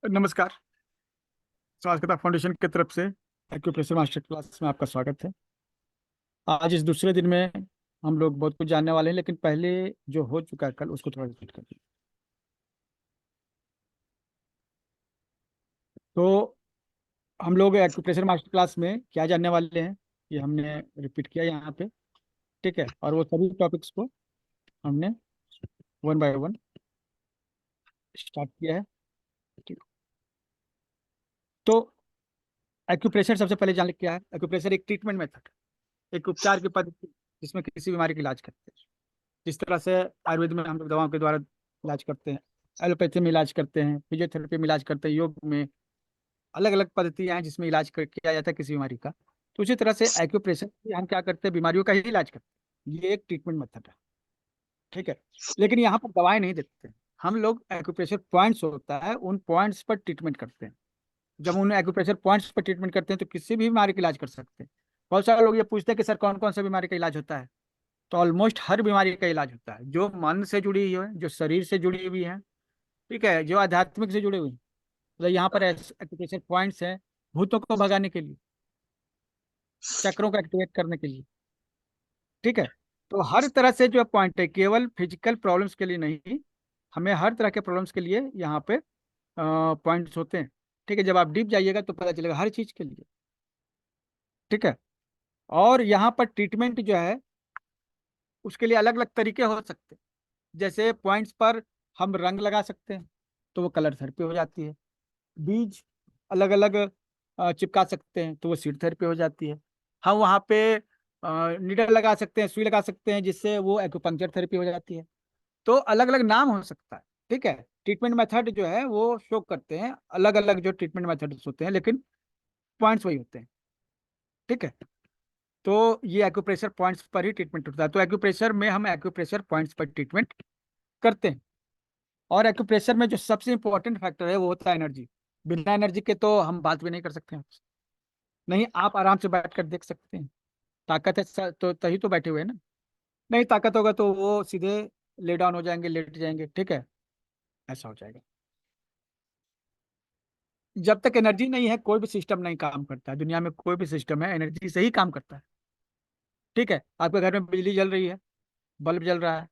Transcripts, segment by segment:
नमस्कार। स्वास्थ्य फाउंडेशन की तरफ से एक्यूप्रेशर मास्टर क्लास में आपका स्वागत है। आज इस दूसरे दिन में हम लोग बहुत कुछ जानने वाले हैं, लेकिन पहले जो हो चुका है कल उसको थोड़ा रिपीट कर दें। तो हम लोग एक्यूप्रेशर मास्टर क्लास में क्या जानने वाले हैं ये हमने रिपीट किया यहाँ पे। ठीक है, और वो सभी टॉपिक्स को हमने वन बाय वन स्टार्ट किया है। ठीक। तो एक्यूप्रेशर सबसे पहले जान ले क्या है। एक्यूप्रेशर एक ट्रीटमेंट मेथड, एक उपचार की पद्धति जिसमें किसी बीमारी का इलाज करते हैं। जिस तरह से आयुर्वेद में हम लोग दवाओं के द्वारा इलाज करते हैं, एलोपैथी में इलाज करते हैं, फिजियोथेरेपी में इलाज करते हैं, योग में अलग अलग पद्धतियां हैं जिसमें इलाज किया जाता है किसी बीमारी का। तो उसी तरह से एक्यूप्रेशर भी हम क्या करते हैं, बीमारियों का ही इलाज करते हैं। ये एक ट्रीटमेंट मेथड है। ठीक है, लेकिन यहाँ पर दवाएं नहीं देते हैं। हम लोग एक्यूप्रेशर पॉइंट्स होता है, उन पॉइंट्स पर ट्रीटमेंट करते हैं। जब उन एक्यूप्रेशर पॉइंट्स पर ट्रीटमेंट करते हैं तो किसी भी बीमारी का इलाज कर सकते हैं। बहुत सारे लोग ये पूछते हैं कि सर कौन कौन सा बीमारी का इलाज होता है। तो ऑलमोस्ट हर बीमारी का इलाज होता है, जो मन से जुड़ी हुई है, जो शरीर से जुड़ी हुई है, ठीक है, जो आध्यात्मिक से जुड़ी हुई है। मतलब यहाँ पर एक्टिवेशन पॉइंट्स हैं भूतों को भगाने के लिए, चक्रों को एक्टिवेट करने के लिए। ठीक है, तो हर तरह से जो पॉइंट है, केवल फिजिकल प्रॉब्लम्स के लिए नहीं, हमें हर तरह के प्रॉब्लम्स के लिए यहाँ पे पॉइंट्स होते हैं। ठीक है, जब आप डीप जाइएगा तो पता चलेगा हर चीज के लिए। ठीक है, और यहाँ पर ट्रीटमेंट जो है उसके लिए अलग अलग तरीके हो सकते हैं। जैसे पॉइंट्स पर हम रंग लगा सकते हैं तो वो कलर थेरेपी हो जाती है। बीज अलग अलग चिपका सकते हैं तो वो सीड थेरेपी हो जाती है। हम वहाँ पे नीडल लगा सकते हैं, सुई लगा सकते हैं, जिससे वो एक्यूपंक्चर थेरेपी हो जाती है। तो अलग अलग नाम हो सकता है। ठीक है, ट्रीटमेंट मेथड जो है वो शो करते हैं अलग अलग जो ट्रीटमेंट मेथड्स होते हैं, लेकिन पॉइंट्स वही होते हैं। ठीक है, तो ये एक्यूप्रेशर पॉइंट्स पर ही ट्रीटमेंट होता है। तो एक्यूप्रेशर में हम एक्यूप्रेशर पॉइंट्स पर ट्रीटमेंट करते हैं। और एक्यूप्रेशर में जो सबसे इंपॉर्टेंट फैक्टर है वो होता है एनर्जी। बिना एनर्जी के तो हम बात भी नहीं कर सकते हैं। नहीं, आप आराम से बैठ कर देख सकते हैं। ताकत है तो तभी तो बैठे हुए हैं ना। नहीं ताकत होगा तो वो सीधे ले डाउन हो जाएंगे, लेट जाएंगे। ठीक है, ऐसा हो जाएगा। जब तक एनर्जी नहीं है कोई भी सिस्टम नहीं काम करता है। दुनिया में कोई भी सिस्टम है एनर्जी से ही काम करता है। ठीक है, आपके घर में बिजली जल रही है, बल्ब जल रहा है,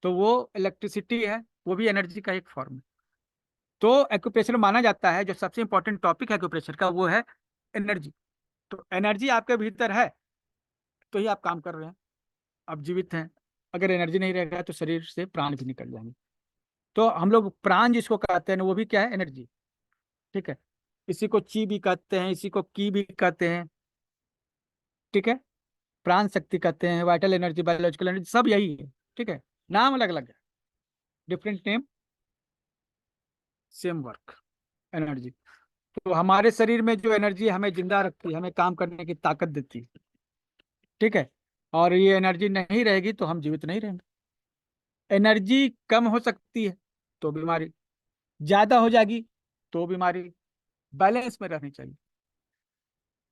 तो वो इलेक्ट्रिसिटी है, वो भी एनर्जी का एक फॉर्म है। तो एक्यूप्रेशर माना जाता है, जो सबसे इंपॉर्टेंट टॉपिक है एक्यूप्रेशर का वो है एनर्जी। तो एनर्जी आपके भीतर है तो ही आप काम कर रहे हैं, आप जीवित हैं। अगर एनर्जी नहीं रहेगा तो शरीर से प्राण भी निकल जाएंगे। तो हम लोग प्राण जिसको कहते हैं ना, वो भी क्या है, एनर्जी। ठीक है, इसी को ची भी कहते हैं, इसी को की भी कहते हैं। ठीक है, प्राण शक्ति कहते हैं, वाइटल एनर्जी, बायोलॉजिकल एनर्जी, सब यही है। ठीक है, नाम अलग अलग है, different name same work, energy. तो हमारे शरीर में जो एनर्जी हमें जिंदा रखती है, हमें काम करने की ताकत देती है। ठीक है, और ये एनर्जी नहीं रहेगी तो हम जीवित नहीं रहेंगे। एनर्जी कम हो सकती है तो बीमारी, ज्यादा हो जाएगी तो बीमारी। बैलेंस में रहनी चाहिए।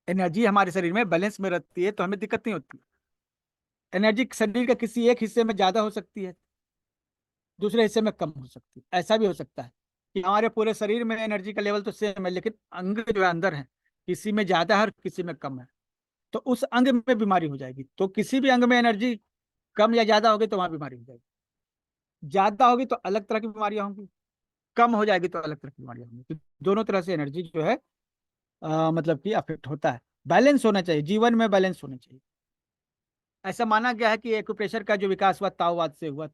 एनर्जी हमारे शरीर में बैलेंस में रहती है तो हमें दिक्कत नहीं होती। एनर्जी शरीर के किसी एक हिस्से में ज्यादा हो सकती है, दूसरे हिस्से में कम हो सकती है। ऐसा भी हो सकता है कि हमारे पूरे शरीर में एनर्जी का लेवल तो सेम है, लेकिन अंग जो है अंदर है, किसी में ज्यादा है और किसी में कम है। तो उस अंग में बीमारी हो जाएगी। तो किसी भी अंग में एनर्जी कम या ज्यादा होगी तो वहां बीमारी हो जाएगी। ज्यादा होगी तो अलग तरह की बीमारियां होंगी, कम हो जाएगी तो अलग तरह की बीमारियां होंगी। तो दोनों तरह से एनर्जी जो है मतलब कि अफेक्ट होता है। बैलेंस होना चाहिए, जीवन में बैलेंस होना चाहिए। ऐसा माना गया है कि एक्यूप्रेशर का जो विकास हुआ ताओवाद से हुआ,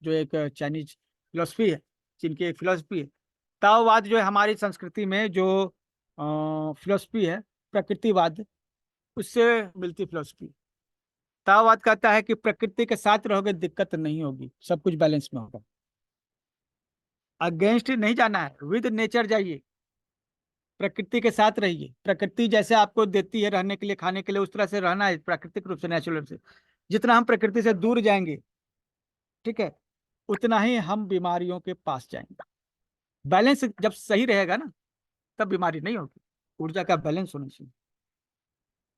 जो एक चाइनीज फिलोसफी है, चीन की एक फिलोसफी है। ताओवाद जो है हमारी संस्कृति में जो फिलोसफी है, प्रकृतिवाद, उससे मिलती फिलोसफी। ताओवाद कहता है कि प्रकृति के साथ रहोगे दिक्कत नहीं होगी, सब कुछ बैलेंस में होगा। अगेंस्ट नहीं जाना है, विद नेचर जाइए, प्रकृति के साथ रहिए। प्रकृति जैसे आपको देती है रहने के लिए, खाने के लिए, उस तरह से रहना है प्राकृतिक रूप से, नेचुरल रूप से। जितना हम प्रकृति से दूर जाएंगे, ठीक है, उतना ही हम बीमारियों के पास जाएंगे। बैलेंस जब सही रहेगा ना, तब बीमारी नहीं होगी। ऊर्जा का बैलेंस होना चाहिए।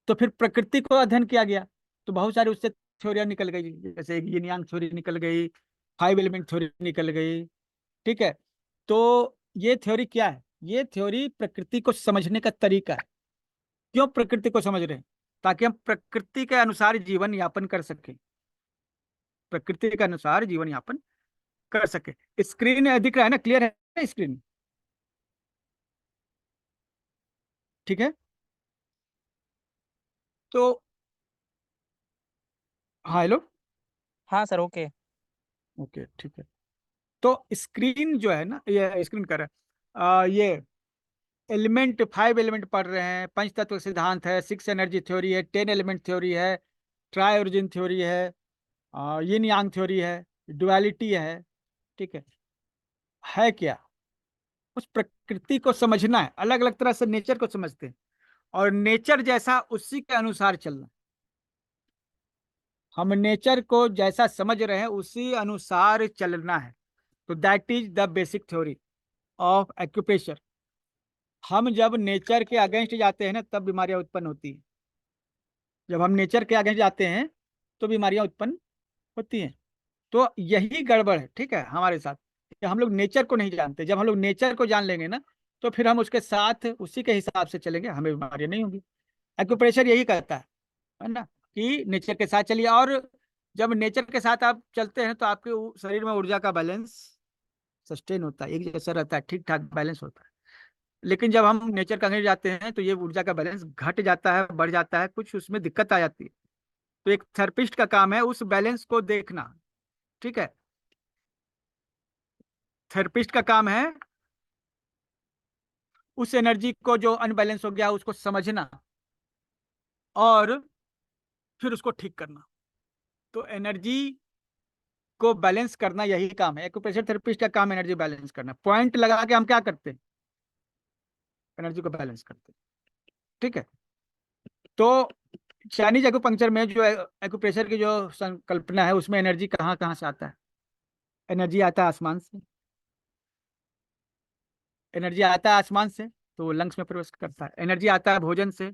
तो फिर प्रकृति को अध्ययन किया गया तो बहुत सारी उससे थ्योरियां निकल गई। जैसे यिन यांग थ्योरी निकल गई, फाइव एलिमेंट थ्योरी निकल गई। ठीक है, तो ये थ्योरी क्या है, ये थ्योरी प्रकृति को समझने का तरीका है। क्यों प्रकृति को समझ रहे हैं? ताकि हम प्रकृति के अनुसार जीवन यापन कर सकें, प्रकृति के अनुसार जीवन यापन कर सके। स्क्रीन दिख रहा है ना, क्लियर है ना स्क्रीन? ठीक है। तो हाँ, हेलो। हाँ सर, ओके। ओके, ठीक है। तो स्क्रीन जो है ना, ये स्क्रीन कर रहा है, ये एलिमेंट 5 एलिमेंट पढ़ रहे हैं, पंच तत्व सिद्धांत है, 6 एनर्जी थ्योरी है, 10 एलिमेंट थ्योरी है, ट्राई ओरिजिन थ्योरी है, यिन यांग थ्योरी है, डुअलिटी है। ठीक है क्या? उस प्रकृति को समझना है, अलग अलग तरह से नेचर को समझते हैं, और नेचर जैसा उसी के अनुसार चलना। हम नेचर को जैसा समझ रहे हैं उसी अनुसार चलना है। तो that is the basic theory of acupressure. हम जब नेचर के अगेंस्ट जाते हैं ना, तब बीमारियां उत्पन्न होती हैं। जब हम नेचर के अगेंस्ट जाते हैं तो बीमारियां उत्पन्न होती हैं। तो यही गड़बड़ है, ठीक है, हमारे साथ, कि हम लोग नेचर को नहीं जानते। जब हम लोग नेचर को जान लेंगे ना, तो फिर हम उसके साथ उसी के हिसाब से चलेंगे, हमें बीमारियां नहीं होंगी। एक्यूप्रेशर यही कहता है ना, कि नेचर के साथ चलिए। और जब नेचर के साथ आप चलते हैं तो आपके शरीर में ऊर्जा का बैलेंस सस्टेन होता है, एक जैसा रहता है, ठीक ठाक बैलेंस होता है। लेकिन जब हम नेचर का अंदर जाते हैं तो ये ऊर्जा का बैलेंस घट जाता है, बढ़ जाता है, कुछ उसमें दिक्कत आ जाती है। तो एक थेरेपिस्ट का काम है उस बैलेंस को देखना। ठीक है, थेरेपिस्ट का काम है उस एनर्जी को जो अनबैलेंस हो गया उसको समझना और फिर उसको ठीक करना। तो एनर्जी को बैलेंस करना यही काम है, एक्यूप्रेशर थेरेपिस्ट का काम एनर्जी बैलेंस करना। पॉइंट लगा के हम क्या करते हैं? एनर्जी को बैलेंस करते हैं। ठीक है। तो चाइनीज एक्यूपंक्चर में जो एक्यूप्रेशर की जो संकल्पना है, उसमें एनर्जी कहाँ कहाँ से आता है? एनर्जी आता है आसमान से। एनर्जी आता है आसमान से तो वो लंग्स में प्रवेश करता है। एनर्जी आता है भोजन से,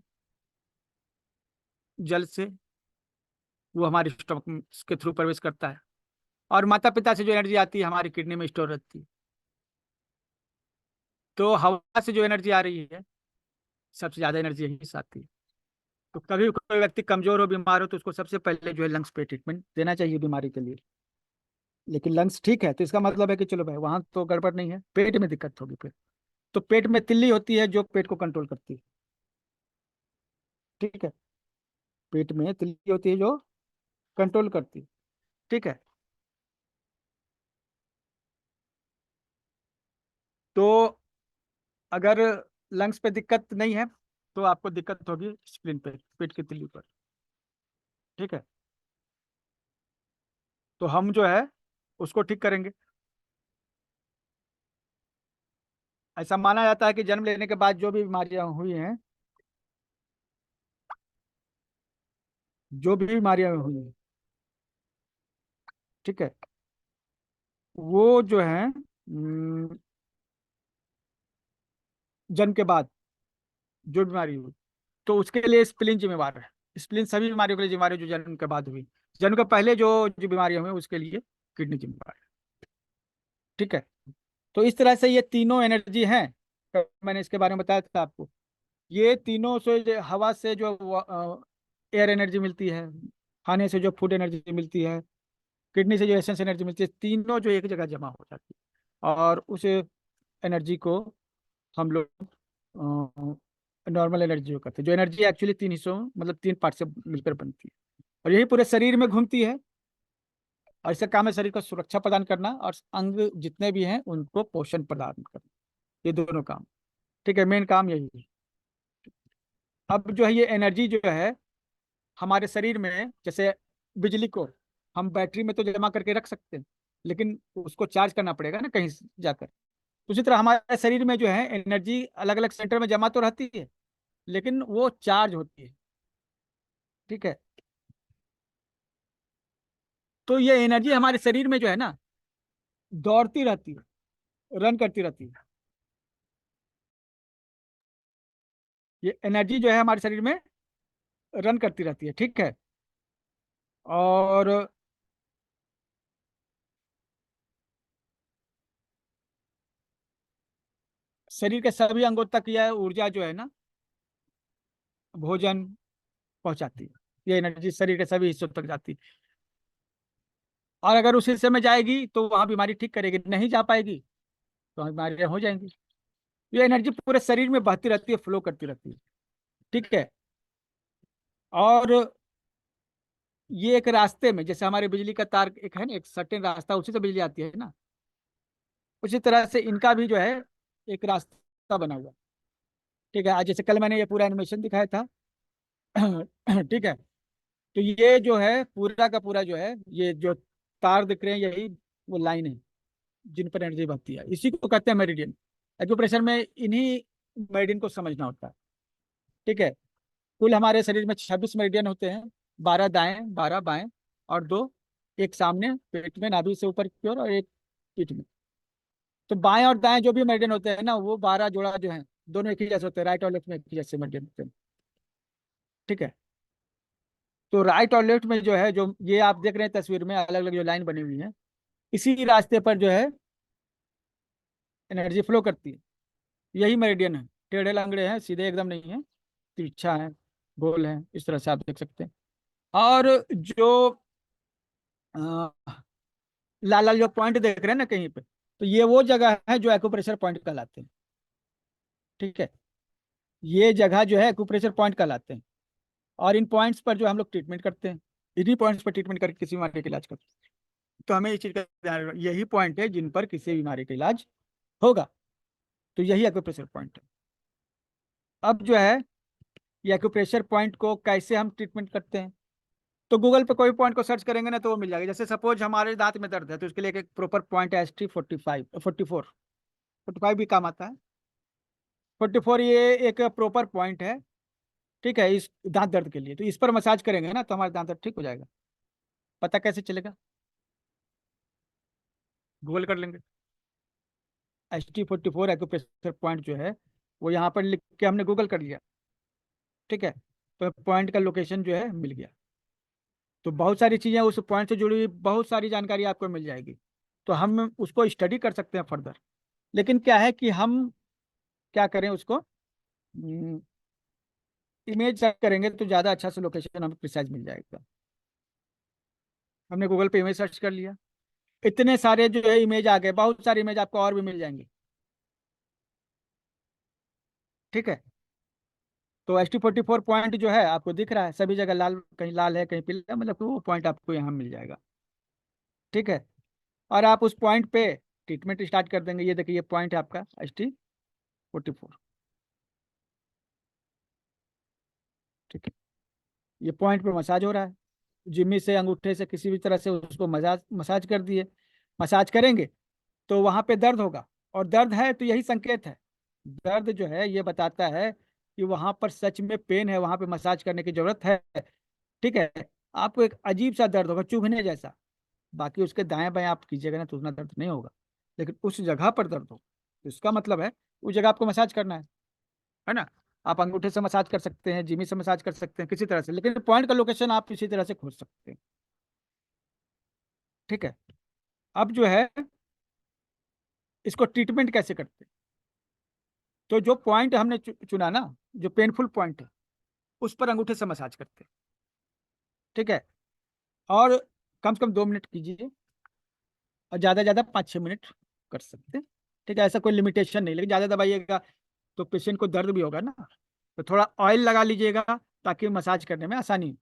जल से, वो हमारे स्टमक के थ्रू प्रवेश करता है। और माता पिता से जो एनर्जी आती है हमारी किडनी में स्टोर रहती है। तो हवा से जो एनर्जी आ रही है, सबसे ज्यादा एनर्जी यहीं से आती है। तो कभी कोई व्यक्ति कमजोर हो, बीमार हो, तो उसको सबसे पहले जो है लंग्स पे ट्रीटमेंट देना चाहिए बीमारी के लिए। लेकिन लंग्स ठीक है तो इसका मतलब है कि चलो भाई वहां तो गड़बड़ नहीं है, पेट में दिक्कत होगी फिर। तो पेट में तिल्ली होती है जो पेट को कंट्रोल करती है। ठीक है, पेट में तिल्ली होती है जो कंट्रोल करती है। ठीक है। तो अगर लंग्स पे दिक्कत नहीं है तो आपको दिक्कत होगी स्प्लीन पे, पेट की तिल्ली पर। ठीक है। तो हम जो है उसको ठीक करेंगे। ऐसा माना जाता है कि जन्म लेने के बाद जो भी बीमारियां हुई हैं, जो भी बीमारियां हुई हैं, ठीक है, वो जो है जन्म के बाद जो बीमारी हुई, तो उसके लिए स्प्लीन जिम्मेवार है। स्प्लीन सभी बीमारियों के लिए जिम्मेवार है जो जन्म के बाद हुई। जन्म के पहले जो जो बीमारियां हुई उसके लिए किडनी जिम्मेवार है। ठीक है। तो इस तरह से ये तीनों एनर्जी हैं। मैंने इसके बारे में बताया था आपको। ये तीनों से हवा से जो एयर एनर्जी मिलती है, खाने से जो फूड एनर्जी मिलती है, किडनी से जो एसेंस एनर्जी मिलती है, तीनों जो एक जगह जमा हो जाती है। और उस एनर्जी को हम लोग नॉर्मल एनर्जी को करते हैं। जो एनर्जी एक्चुअली तीन हिस्सों मतलब तीन पार्ट से मिलकर बनती है, और यही पूरे शरीर में घूमती है। और इसका काम है शरीर को सुरक्षा प्रदान करना और अंग जितने भी हैं उनको पोषण प्रदान करना। ये दोनों काम, ठीक है, मेन काम यही है। अब जो है ये एनर्जी जो है हमारे शरीर में, जैसे बिजली को हम बैटरी में तो जमा करके रख सकते हैं, लेकिन उसको चार्ज करना पड़ेगा ना कहीं से जाकर। उसी तरह हमारे शरीर में जो है एनर्जी अलग अलग सेंटर में जमा तो रहती है, लेकिन वो चार्ज होती है। ठीक है। तो ये एनर्जी हमारे शरीर में जो है ना दौड़ती रहती है, रन करती रहती है। ये एनर्जी जो है हमारे शरीर में रन करती रहती है। ठीक है। और शरीर के सभी अंगों तक यह ऊर्जा जो है ना, भोजन पहुंचाती है। ये एनर्जी शरीर के सभी हिस्सों तक जाती है। और अगर उस हिस्से में जाएगी तो वहां बीमारी ठीक करेगी, नहीं जा पाएगी तो वहाँ बीमारियां हो जाएंगी। ये एनर्जी पूरे शरीर में बहती रहती है, फ्लो करती रहती है। ठीक है। और ये एक रास्ते में, जैसे हमारे बिजली का तार एक है ना, एक सर्टेन रास्ता, उसी से बिजली आती है ना, उसी तरह से इनका भी जो है एक रास्ता बना हुआ है। ठीक है। आज जैसे कल मैंने ये पूरा एनिमेशन दिखाया था। ठीक है। तो ये जो है पूरा का पूरा जो है, ये जो तार दिख रहे हैं, यही वो लाइन है जिन पर एनर्जी बहती है। इसी को कहते हैं मेरिडियन। एक्यूप्रेशर में इन्हीं मेरिडियन को समझना होता है। ठीक है। कुल हमारे शरीर में 26 मेरिडियन होते हैं। 12 दाएं, 12 बाएं, और दो एक सामने पेट में नाभि से ऊपर की ओर, और एक पीठ में। तो बाएं और दाएं जो भी मेरिडियन होते हैं ना, वो 12 जोड़ा जो है, दोनों एक ही जैसे होते हैं। राइट और लेफ्ट में एक ही जैसे मेरिडियन होते हैं। ठीक है। तो राइट और लेफ्ट में जो है, जो ये आप देख रहे हैं तस्वीर में अलग अलग जो लाइन बनी हुई है, इसी रास्ते पर जो है एनर्जी फ्लो करती है। यही मेरिडियन है। टेढ़े लंगड़े हैं, सीधे एकदम नहीं है, तिरछा है, गोल है, इस तरह से आप देख सकते हैं। और जो अ, लाल लाल जो पॉइंट देख रहे हैं ना कहीं पे, तो ये वो जगह है जो एक्यूप्रेशर पॉइंट कहलाते हैं। ठीक है। ये जगह जो है एक्यूप्रेशर पॉइंट कहलाते हैं। और इन पॉइंट्स पर जो हम लोग ट्रीटमेंट करते हैं, इन्हीं पॉइंट्स पर ट्रीटमेंट करके किसी बीमारी का इलाज करते हैं। तो हमें इस चीज का ध्यान रखना, यही पॉइंट है जिन पर किसी बीमारी का इलाज होगा। तो यही एक्यूप्रेशर पॉइंट है। अब जो है ये एक्यूप्रेशर पॉइंट को कैसे हम ट्रीटमेंट करते हैं, तो गूगल पे कोई पॉइंट को सर्च करेंगे ना तो वो मिल जाएगा। जैसे सपोज हमारे दांत में दर्द है, तो उसके लिए एक प्रॉपर पॉइंट है ST45, 44 भी काम आता है। 44 ये एक प्रॉपर पॉइंट है। ठीक है। इस दांत दर्द के लिए तो इस पर मसाज करेंगे ना तो हमारा दांत दर्द ठीक हो जाएगा। पता कैसे चलेगा? गूगल कर लेंगे। ST44 एक्यूप्रेशर पॉइंट जो है, वो यहाँ पर लिख के हमने गूगल कर लिया। ठीक है। तो पॉइंट का लोकेशन जो है मिल गया। तो बहुत सारी चीजें उस पॉइंट से जुड़ी हुई, बहुत सारी जानकारी आपको मिल जाएगी। तो हम उसको स्टडी कर सकते हैं फर्दर। लेकिन क्या है कि हम क्या करें उसको, इमेज सर्च करेंगे तो ज़्यादा अच्छा से लोकेशन हमें प्रिसाइज मिल जाएगा। हमने गूगल पे इमेज सर्च कर लिया, इतने सारे जो है इमेज आ गए, बहुत सारे इमेज आपको और भी मिल जाएंगे। ठीक है। तो ST44 पॉइंट जो है आपको दिख रहा है सभी जगह, लाल कहीं लाल है कहीं पीला है, मतलब कि वो पॉइंट आपको यहाँ मिल जाएगा। ठीक है। और आप उस पॉइंट पे ट्रीटमेंट स्टार्ट कर देंगे। ये देखिए ये पॉइंट है आपका ST44। ठीक है। ये पॉइंट पे मसाज हो रहा है। जिम्मी से अंगूठे से किसी भी तरह से उसको मसाज मसाज कर दिए। मसाज करेंगे तो वहां पे दर्द होगा। और दर्द है तो यही संकेत है। दर्द जो है ये बताता है कि वहां पर सच में पेन है, वहां पे मसाज करने की जरूरत है। ठीक है। आपको एक अजीब सा दर्द होगा, चुभने जैसा। बाकी उसके दाएं बाएं आप कीजिएगा ना तो उतना दर्द नहीं होगा। लेकिन उस जगह पर दर्द होगा तो इसका मतलब है उस जगह आपको मसाज करना है ना। आप अंगूठे से मसाज कर सकते हैं, जिमी से मसाज कर सकते हैं, किसी तरह से, लेकिन पॉइंट का लोकेशन आप इसी तरह से खोज सकते हैं। ठीक है। अब जो है इसको ट्रीटमेंट कैसे करते हैं, तो जो पॉइंट हमने चुना ना, जो पेनफुल पॉइंट है, उस पर अंगूठे से मसाज करते हैं। ठीक है। और कम से कम 2 मिनट कीजिए, और ज़्यादा ज़्यादा 5-6 मिनट कर सकते हैं। ठीक है। ऐसा कोई लिमिटेशन नहीं, लेकिन ज़्यादा दबाइएगा तो पेशेंट को दर्द भी होगा ना। तो थोड़ा ऑयल लगा लीजिएगा ताकि मसाज करने में आसानी हो।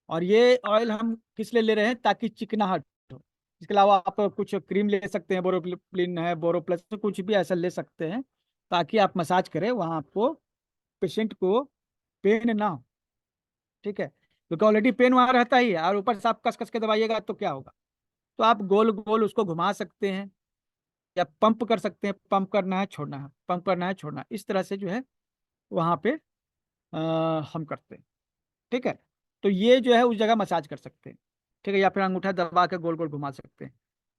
और ये ऑयल हम किस लिए ले रहे हैं, ताकि चिकनाहट हो। इसके अलावा आप कुछ क्रीम ले सकते हैं, बोरोप्लिन है, बोरोप्लस, कुछ भी ऐसा ले सकते हैं ताकि आप मसाज करें वहाँ आपको, पेशेंट को पेन ना हो। ठीक है। क्योंकि ऑलरेडी पेन वहाँ रहता ही है, और ऊपर से आप कस कस के दबाइएगा तो क्या होगा। तो आप गोल गोल उसको घुमा सकते हैं, या पंप कर सकते हैं। पंप करना है छोड़ना है, पंप करना है छोड़ना है, इस तरह से जो है वहाँ पे हम करते हैं। ठीक है। तो ये जो है उस जगह मसाज कर सकते हैं। ठीक है। या फिर अंगूठा दबा के गोल गोल घुमा सकते हैं।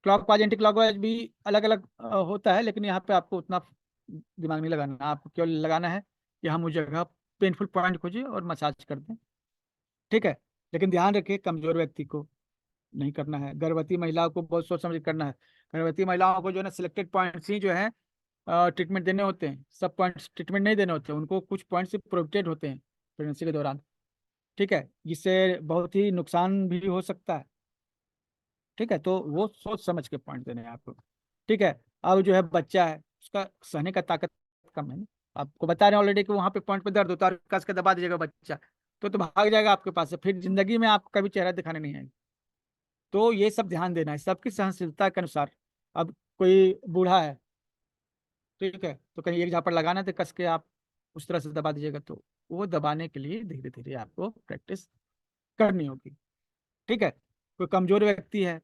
क्लॉकवाइज एंटी क्लॉकवाइज भी अलग अलग होता है, लेकिन यहाँ पे आपको उतना दिमाग नहीं लगाना, आपको केवल लगाना है कि हम उस जगह पेनफुल पॉइंट खोजें और मसाज कर दें। ठीक है। लेकिन ध्यान रखिए कमजोर व्यक्ति को नहीं करना है, गर्भवती महिलाओं को बहुत सोच समझ के करना है। गर्भवती महिलाओं को जो है ना सिलेक्टेड पॉइंट्स ही जो है ट्रीटमेंट देने होते हैं, सब पॉइंट्स ट्रीटमेंट नहीं देने होते हैं, उनको कुछ पॉइंट्स प्रोहिबिटेड होते हैं प्रेगनेंसी के दौरान। ठीक है, जिससे बहुत ही नुकसान भी हो सकता है। ठीक है, तो वो सोच समझ के पॉइंट देने हैं आपको। ठीक है। अब जो है बच्चा है, उसका सहने का ताकत कम है ना। आपको बता रहे हैं ऑलरेडी कि वहां पे पॉइंट पे दर्द होता है और कस के दबा दीजिएगा बच्चा, तो भाग जाएगा आपके पास से, फिर जिंदगी में आपको कभी चेहरा दिखाने नहीं आएगा। तो ये सब ध्यान देना है सबकी सहनशीलता के अनुसार। अब कोई बूढ़ा है, ठीक है, तो कहीं एक झापड़ लगाना तो कस के आप उस तरह से दबा दीजिएगा, तो वो दबाने के लिए धीरे धीरे आपको प्रैक्टिस करनी होगी। ठीक है। कोई कमजोर व्यक्ति है,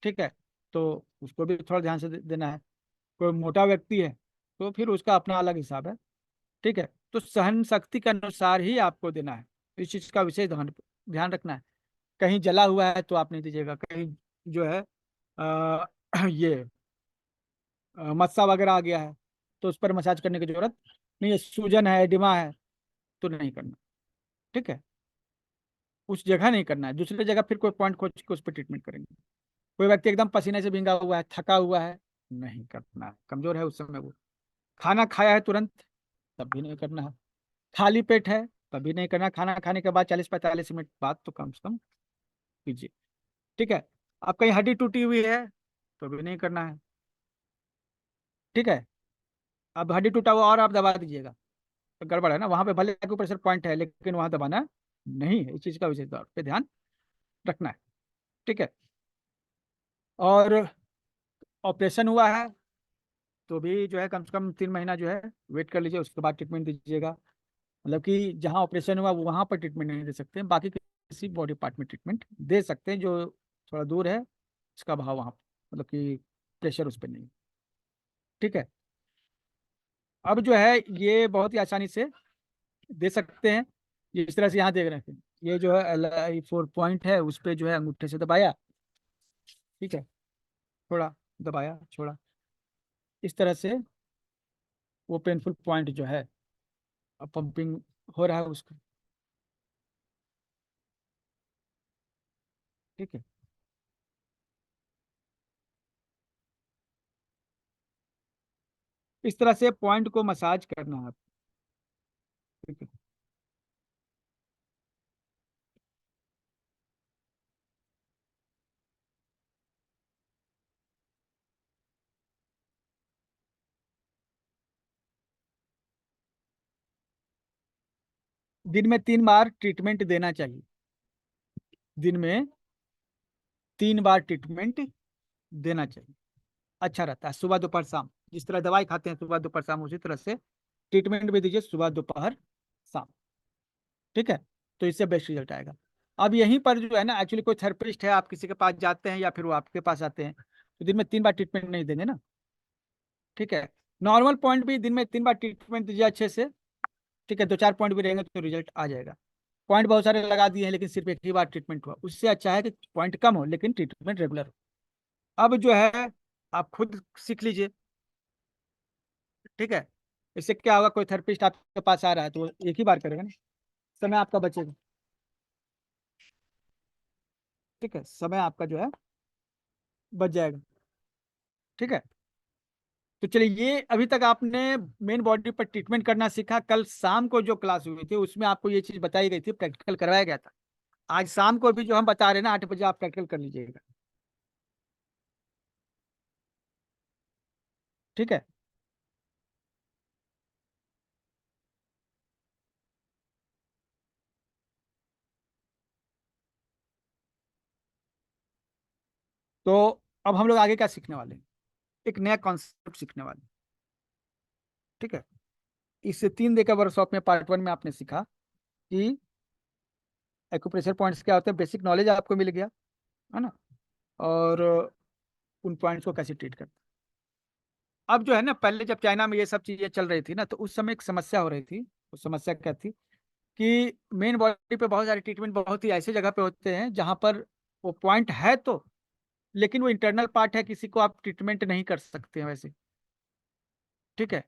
ठीक है, तो उसको भी थोड़ा ध्यान से देना है। कोई मोटा व्यक्ति है तो फिर उसका अपना अलग हिसाब है। ठीक है, तो सहन शक्ति के अनुसार ही आपको देना है। इस चीज का विशेष ध्यान ध्यान रखना है। कहीं जला हुआ है तो आप नहीं दीजिएगा, कहीं जो है ये मस्सा वगैरह आ गया है तो उस पर मसाज करने की जरूरत नहीं है। सूजन है, एडिमा है, तो नहीं करना। ठीक है, उस जगह नहीं करना है, दूसरी जगह फिर कोई पॉइंट खोज के उस पर ट्रीटमेंट करेंगे। कोई व्यक्ति एकदम पसीने से भींगा हुआ है, थका हुआ है, नहीं करना है, कमजोर है उस समय वो। खाना खाया है तुरंत, तब भी नहीं करना है। खाली पेट है, तभी नहीं करना। खाना खाने के बाद 40-45 मिनट बाद तो कम से कम कीजिए। ठीक है। अब कहीं हड्डी टूटी हुई है तो भी नहीं करना है। ठीक है। अब हड्डी टूटा हुआ और आप दबा दीजिएगा तो गड़बड़ है ना, वहां पे भले प्रेशर पॉइंट है लेकिन वहां दबाना नहीं है। इस चीज का विशेष तौर पे ध्यान रखना है। ठीक है। और ऑपरेशन हुआ है तो भी जो है कम से कम 3 महीना जो है वेट कर लीजिए, उसके बाद ट्रीटमेंट दीजिएगा। मतलब कि जहाँ ऑपरेशन हुआ वो वहाँ पर ट्रीटमेंट नहीं दे सकते हैं, बाकी किसी बॉडी पार्ट में ट्रीटमेंट दे सकते हैं जो थोड़ा दूर है, उसका भाव वहाँ, मतलब कि प्रेशर उस पर नहीं। ठीक है। अब जो है ये बहुत ही आसानी से दे सकते हैं। जिस तरह से यहाँ देख रहे हैं, ये जो है LI4 पॉइंट है, उस पर जो है अंगूठे से दबाया, ठीक है, थोड़ा दबाया छोड़ा, इस तरह से वो पेनफुल पॉइंट जो है अब पंपिंग हो रहा है उसका। ठीक है। इस तरह से पॉइंट को मसाज करना है। ठीक है। दिन में 3 बार ट्रीटमेंट देना चाहिए। दिन में 3 बार ट्रीटमेंट देना चाहिए, अच्छा रहता है, सुबह दोपहर शाम। जिस तरह दवाई खाते हैं सुबह दोपहर शाम, उसी तरह से ट्रीटमेंट भी दीजिए सुबह दोपहर शाम। ठीक है, तो इससे बेस्ट रिजल्ट आएगा। अब यहीं पर जो है ना, एक्चुअली कोई थेरेपिस्ट है, आप किसी के पास जाते हैं या फिर वो आपके पास आते हैं, तो दिन में 3 बार ट्रीटमेंट नहीं देंगे ना। ठीक है। नॉर्मल पॉइंट भी दिन में 3 बार ट्रीटमेंट दीजिए अच्छे से। ठीक है, 2-4 पॉइंट भी रहेंगे तो रिजल्ट आ जाएगा। पॉइंट बहुत सारे लगा दिए हैं लेकिन सिर्फ एक ही बार ट्रीटमेंट हुआ, उससे अच्छा है कि पॉइंट कम हो लेकिन ट्रीटमेंट रेगुलर हो। अब जो है आप खुद सीख लीजिए। ठीक है। इससे क्या होगा, कोई थेरेपिस्ट आपके पास आ रहा है तो वो एक ही बार करेगा ना, समय आपका बचेगा। ठीक है, समय आपका जो है बच जाएगा। ठीक है। तो चलिए, ये अभी तक आपने मेन बॉडी पर ट्रीटमेंट करना सीखा। कल शाम को जो क्लास हुई थी उसमें आपको ये चीज बताई गई थी, प्रैक्टिकल करवाया गया था। आज शाम को भी जो हम बता रहे हैं ना, 8 बजे आप प्रैक्टिकल कर लीजिएगा। ठीक है। तो अब हम लोग आगे क्या सीखने वाले हैं, एक नया कॉन्सेप्ट सीखने वाले हैं। ठीक है। इस 3 दिन के वर्कशॉप में पार्ट 1 में आपने सीखा कि एक्यूप्रेशर पॉइंट्स क्या होते हैं, बेसिक नॉलेज आपको मिल गया, है ना, और उन पॉइंट्स को कैसे ट्रीट करते हैं। अब जो है ना, पहले जब चाइना में ये सब चीजें चल रही थी ना, तो उस समय एक समस्या हो रही थी। उस समस्या क्या थी कि मेन बॉडी पे बहुत सारे ट्रीटमेंट बहुत ही ऐसे जगह पे होते हैं जहां पर वो पॉइंट है तो, लेकिन वो इंटरनल पार्ट है, किसी को आप ट्रीटमेंट नहीं कर सकते हैं वैसे। ठीक है।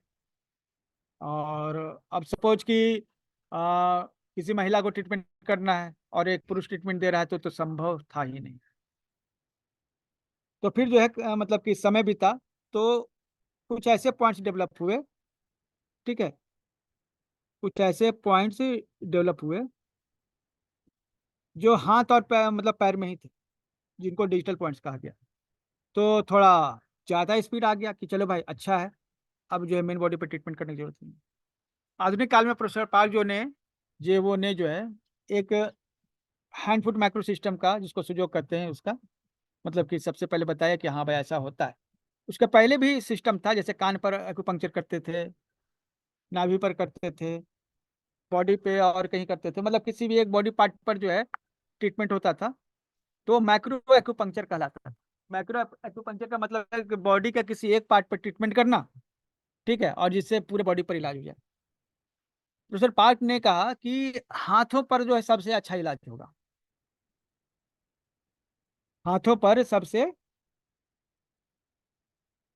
और अब सपोज कि किसी महिला को ट्रीटमेंट करना है और एक पुरुष ट्रीटमेंट दे रहा है तो संभव था ही नहीं। तो फिर जो है मतलब कि समय बीता, तो कुछ ऐसे पॉइंट्स डेवलप हुए, ठीक है, कुछ ऐसे पॉइंट्स डेवलप हुए जो हाथ और पैर, मतलब पैर में ही थे, जिनको डिजिटल पॉइंट्स कहा गया। तो थोड़ा ज़्यादा स्पीड आ गया कि चलो भाई अच्छा है, अब जो है मेन बॉडी पर ट्रीटमेंट करने की जरूरत नहीं। आधुनिक काल में प्रोफेसर पाल वो ने जो है एक हैंड फुट माइक्रो सिस्टम का, जिसको सुजोग कहते हैं, उसका मतलब कि सबसे पहले बताया कि हाँ भाई ऐसा होता है। उसके पहले भी सिस्टम था, जैसे कान पर एक्यूपंक्चर करते थे, नाभि पर करते थे, बॉडी पे और कहीं करते थे, मतलब किसी भी एक बॉडी पार्ट पर जो है ट्रीटमेंट होता था, तो माइक्रो एक्यूपंक्चर कहलाता था। माइक्रो एक्यूपंक्चर का मतलब है कि बॉडी का किसी एक पार्ट पर ट्रीटमेंट करना, ठीक है, और जिससे पूरे बॉडी पर इलाज हो जाए। प्रोफेसर पार्क ने कहा कि हाथों पर जो है सबसे अच्छा इलाज होगा, हाथों पर सबसे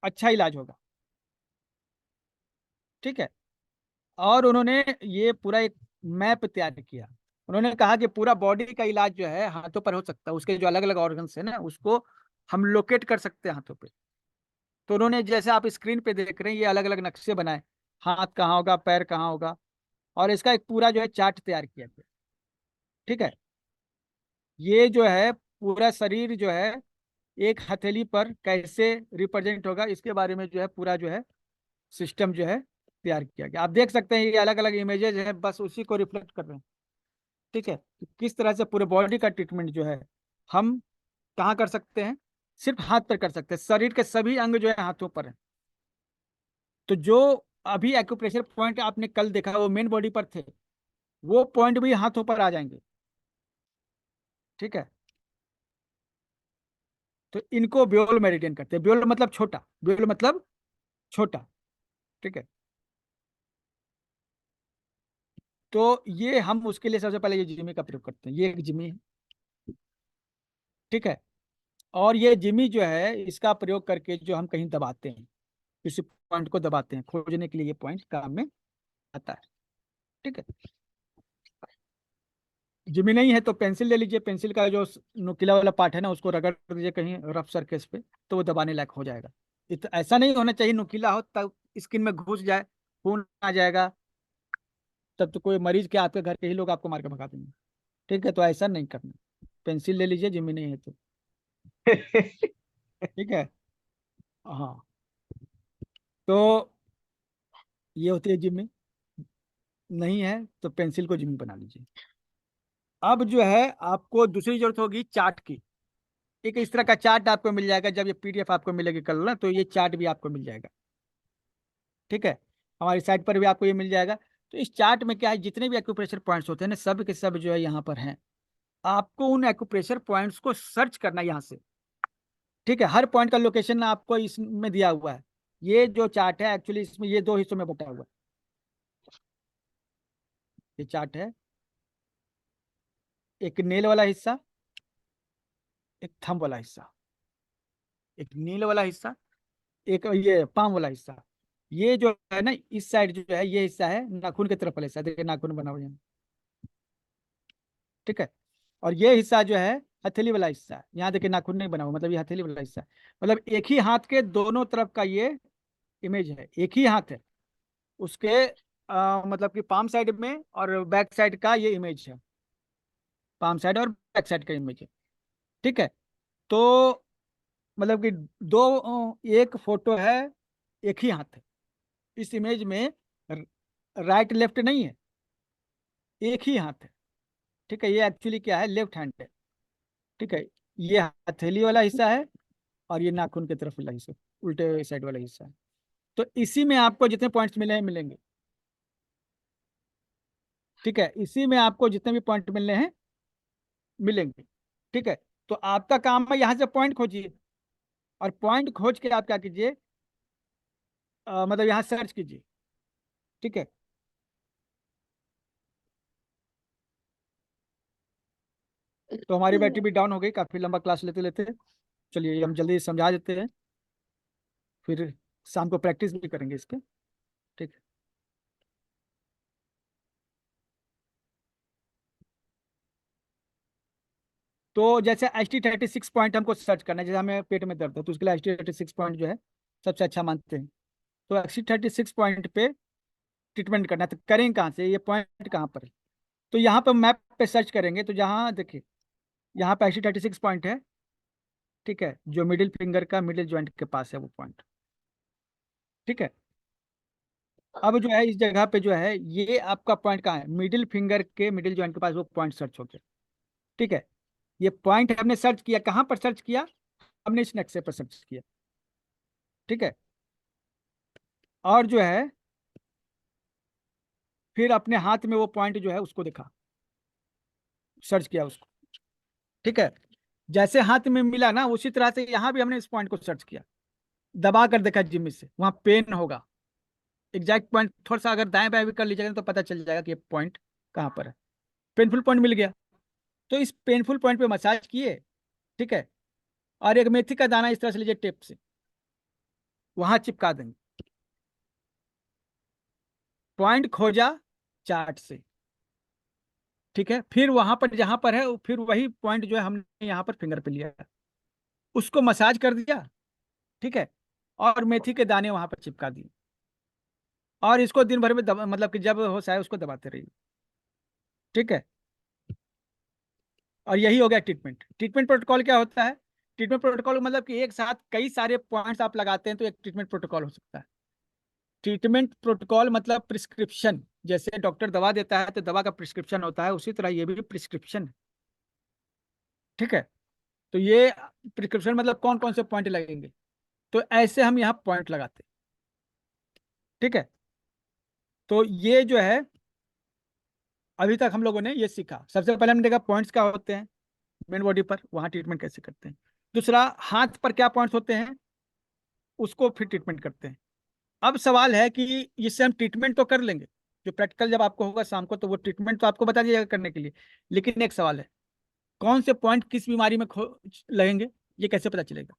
अच्छा इलाज होगा, ठीक है। और उन्होंने ये पूरा एक मैप तैयार किया। उन्होंने कहा कि पूरा बॉडी का इलाज जो है हाथों पर हो सकता है, उसके जो अलग अलग ऑर्गन्स है ना, उसको हम लोकेट कर सकते हैं हाथों पे। तो उन्होंने, जैसे आप स्क्रीन पे देख रहे हैं, ये अलग अलग नक्शे बनाए, हाथ कहाँ होगा, पैर कहाँ होगा, और इसका एक पूरा जो है चार्ट तैयार किया गया, ठीक है। ये जो है पूरा शरीर जो है एक हथेली पर कैसे रिप्रेजेंट होगा, इसके बारे में जो है पूरा जो है सिस्टम जो है तैयार किया गया। आप देख सकते हैं ये अलग अलग इमेजेस हैं, बस उसी को रिफ्लेक्ट कर रहे हैं, ठीक है, कि किस तरह से पूरे बॉडी का ट्रीटमेंट जो है हम कहाँ कर सकते हैं। सिर्फ हाथ पर कर सकते हैं, शरीर के सभी अंग जो है हाथों पर है। तो जो अभी एक्यूप्रेशर पॉइंट आपने कल देखा वो मेन बॉडी पर थे, वो पॉइंट भी हाथों पर आ जाएंगे, ठीक है। तो इनको ब्योल मेरिडियन करते हैं। ब्योल मतलब छोटा, ब्योल मतलब छोटा, ठीक है। तो ये हम उसके लिए सबसे पहले ये जिमी का प्रयोग करते हैं। ये एक जिमी है, ठीक है। और ये जिमी जो है इसका प्रयोग करके जो हम कहीं दबाते हैं, किसी पॉइंट को दबाते हैं, खोजने के लिए ये पॉइंट काम में आता है, ठीक है। जिमी नहीं है तो पेंसिल ले लीजिए, पेंसिल का जो नुकीला वाला पार्ट है ना, उसको रगड़ दीजिए कहीं रफ सरफेस पे, तो वो दबाने लायक हो जाएगा। ऐसा नहीं होना चाहिए नुकीला हो तब स्किन में घुस जाए, खून आ जाएगा, तब तो कोई मरीज के आपके घर के ही लोग आपको मार के भगा देंगे, ठीक है। तो ऐसा नहीं करना, पेंसिल ले लीजिए जिमी नहीं है तो, ठीक है। हाँ, तो ये होती है जिमी। नहीं है तो पेंसिल को जिमी बना लीजिए। अब जो है आपको दूसरी जरूरत होगी चार्ट की। एक इस तरह का चार्ट आपको मिल जाएगा, जब ये पीडीएफ आपको मिलेगी कल ना, तो ये चार्ट भी आपको मिल जाएगा, ठीक है। हमारी साइट पर भी आपको ये मिल जाएगा। तो इस चार्ट में क्या है, जितने भी एक्यूप्रेशर पॉइंट्स होते हैं ना, सब के सब जो है यहाँ पर हैं। आपको उन एक्यूप्रेशर पॉइंट्स को सर्च करना है यहाँ से, ठीक है। हर पॉइंट का लोकेशन आपको इसमें दिया हुआ है। ये जो चार्ट है एक्चुअली इसमें ये दो हिस्सों में बटा हुआ है। ये चार्ट है, एक नेल वाला हिस्सा, एक थंब वाला हिस्सा, एक नील वाला हिस्सा, एक ये पाम वाला हिस्सा। ये जो है ना, इस साइड जो है ये हिस्सा है नाखून की तरफ वाला हिस्सा, देखिए नाखून बना हुआ है, ठीक है। और ये हिस्सा जो है हथेली वाला हिस्सा है, यहाँ देखिए नाखून नहीं बना हुआ, मतलब ये हथेली वाला हिस्सा है। मतलब एक ही हाथ के दोनों तरफ का ये इमेज है, एक ही हाथ है उसके, मतलब कि पाम साइड में और बैक साइड का ये इमेज है, पाम साइड और बैक साइड का इमेज है, ठीक है। तो मतलब कि दो एक फोटो है, एक ही हाथ है इस इमेज में, राइट लेफ्ट नहीं है, एक ही हाथ है, ठीक है। ये एक्चुअली क्या है, लेफ्ट हैंड है, ठीक है। ये हथेली वाला हिस्सा है और ये नाखून की तरफ वाला हिस्सा, उल्टे साइड वाला हिस्सा है। तो इसी में आपको जितने पॉइंट्स मिले हैं मिलेंगे, ठीक है। इसी में आपको जितने भी पॉइंट मिलने हैं मिलेंगे, ठीक है। तो आपका काम है यहाँ से पॉइंट खोजिए, और पॉइंट खोज के आप क्या कीजिए, मतलब यहाँ सर्च कीजिए, ठीक है। तो हमारी बैटरी भी डाउन हो गई काफी लंबा क्लास लेते लेते। चलिए हम जल्दी समझा देते हैं, फिर शाम को प्रैक्टिस भी करेंगे इसके, ठीक है। तो जैसे HT36 पॉइंट हमको सर्च करना है, जैसे हमें पेट में दर्द है तो उसके लिए HT36 पॉइंट जो है सबसे अच्छा मानते हैं। तो X36 पॉइंट पे ट्रीटमेंट करना है। तो करेंगे कहाँ से, ये पॉइंट कहाँ पर है? तो यहाँ पर मैप पे सर्च करेंगे तो जहाँ देखिए यहाँ पे X36 पॉइंट है, ठीक है, जो मिडिल फिंगर का मिडिल जॉइंट के पास है वो पॉइंट। ठीक है, अब जो है इस जगह पे जो है ये आपका पॉइंट कहाँ है, मिडिल फिंगर के मिडिल जॉइंट के पास वो पॉइंट सर्च हो गया। ठीक है, ये पॉइंट हमने सर्च किया, कहाँ पर सर्च किया, हमने इस नक्शे पर सर्च किया। ठीक है, और जो है फिर अपने हाथ में वो पॉइंट जो है उसको दिखा, सर्च किया उसको। ठीक है, जैसे हाथ में मिला ना उसी तरह से यहाँ भी हमने इस पॉइंट को सर्च किया, दबा कर देखा जिम्मी से, वहां पेन होगा। एग्जैक्ट पॉइंट थोड़ा सा अगर दाएं बाएं भी कर लीजिएगा तो पता चल जाएगा कि ये पॉइंट कहाँ पर है। पेनफुल पॉइंट मिल गया, तो इस पेनफुल पॉइंट पे मसाज किए। ठीक है, और एक मेथी का दाना इस तरह से लीजिए, टेप से वहां चिपका देंगे। पॉइंट खोजा चार्ट से। ठीक है, फिर वहां पर जहां पर है फिर वही पॉइंट जो है हमने यहाँ पर फिंगर पे लिया, उसको मसाज कर दिया। ठीक है, और मेथी के दाने वहां पर चिपका दिए, और इसको दिन भर में मतलब कि जब हो चाहे उसको दबाते रहिए। ठीक है, और यही हो गया ट्रीटमेंट। ट्रीटमेंट प्रोटोकॉल क्या होता है? ट्रीटमेंट प्रोटोकॉल मतलब कि एक साथ कई सारे पॉइंट्स आप लगाते हैं तो एक ट्रीटमेंट प्रोटोकॉल हो सकता है। ट्रीटमेंट प्रोटोकॉल मतलब प्रिस्क्रिप्शन, जैसे डॉक्टर दवा देता है तो दवा का प्रिस्क्रिप्शन होता है, उसी तरह ये भी प्रिस्क्रिप्शन है। ठीक है, तो ये प्रिस्क्रिप्शन मतलब कौन कौन से पॉइंट लगेंगे, तो ऐसे हम यहाँ पॉइंट लगाते हैं। ठीक है, तो ये जो है अभी तक हम लोगों ने ये सीखा। सबसे पहले हमने देखा पॉइंट्स क्या होते हैं मेन बॉडी पर, वहां ट्रीटमेंट कैसे करते हैं। दूसरा, हाथ पर क्या पॉइंट्स होते हैं, उसको फिर ट्रीटमेंट करते हैं। अब सवाल है कि इससे हम ट्रीटमेंट तो कर लेंगे, जो प्रैक्टिकल जब आपको होगा शाम को तो वो ट्रीटमेंट तो आपको बता दिया जाएगा करने के लिए, लेकिन एक सवाल है, कौन से पॉइंट किस बीमारी में लगेंगे, ये कैसे पता चलेगा?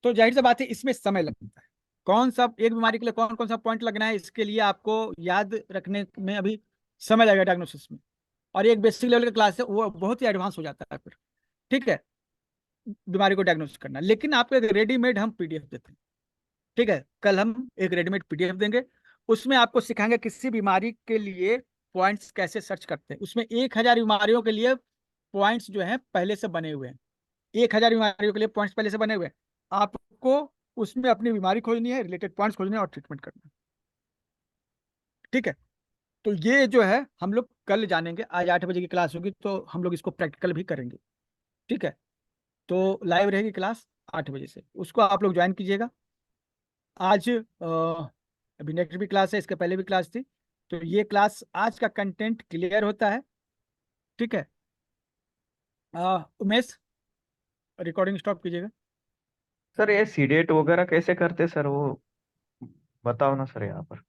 तो जाहिर सी बात है इसमें समय लगता है। कौन सा एक बीमारी के लिए कौन कौन सा पॉइंट लगना है, इसके लिए आपको याद रखने में अभी समय लगेगा डायग्नोसिस में। और एक बेसिक लेवल का क्लास है वो बहुत ही एडवांस हो जाता है फिर। ठीक है, बीमारी को डायग्नोस करना, लेकिन आपको एक रेडीमेड हम पीडीएफ देते हैं। ठीक है, कल हम एक रेडीमेड पीडीएफ देंगे, उसमें आपको सिखाएंगे किसी बीमारी के लिए पॉइंट्स कैसे सर्च करते हैं। उसमें 1,000 बीमारियों के लिए पॉइंट्स जो हैं पहले से बने हुए हैं। 1,000 बीमारियों के लिए पॉइंट्स पहले से बने हुए हैं। आपको उसमें अपनी बीमारी खोजनी है, रिलेटेड पॉइंट्स खोजने हैं और ट्रीटमेंट करना है। ठीक है, तो ये जो है हम लोग कल जानेंगे। आज 8 बजे की क्लास होगी तो हम लोग इसको प्रैक्टिकल भी करेंगे। ठीक है, तो लाइव रहेगी क्लास 8 बजे से, उसको आप लोग ज्वाइन कीजिएगा। आज अभी नेक्स्ट भी क्लास है, इसके पहले भी क्लास थी, तो ये क्लास आज का कंटेंट क्लियर होता है। ठीक है, उमेश रिकॉर्डिंग स्टॉप कीजिएगा। सर ये सीडेट वगैरह कैसे करते सर वो बताओ ना सर यहाँ पर।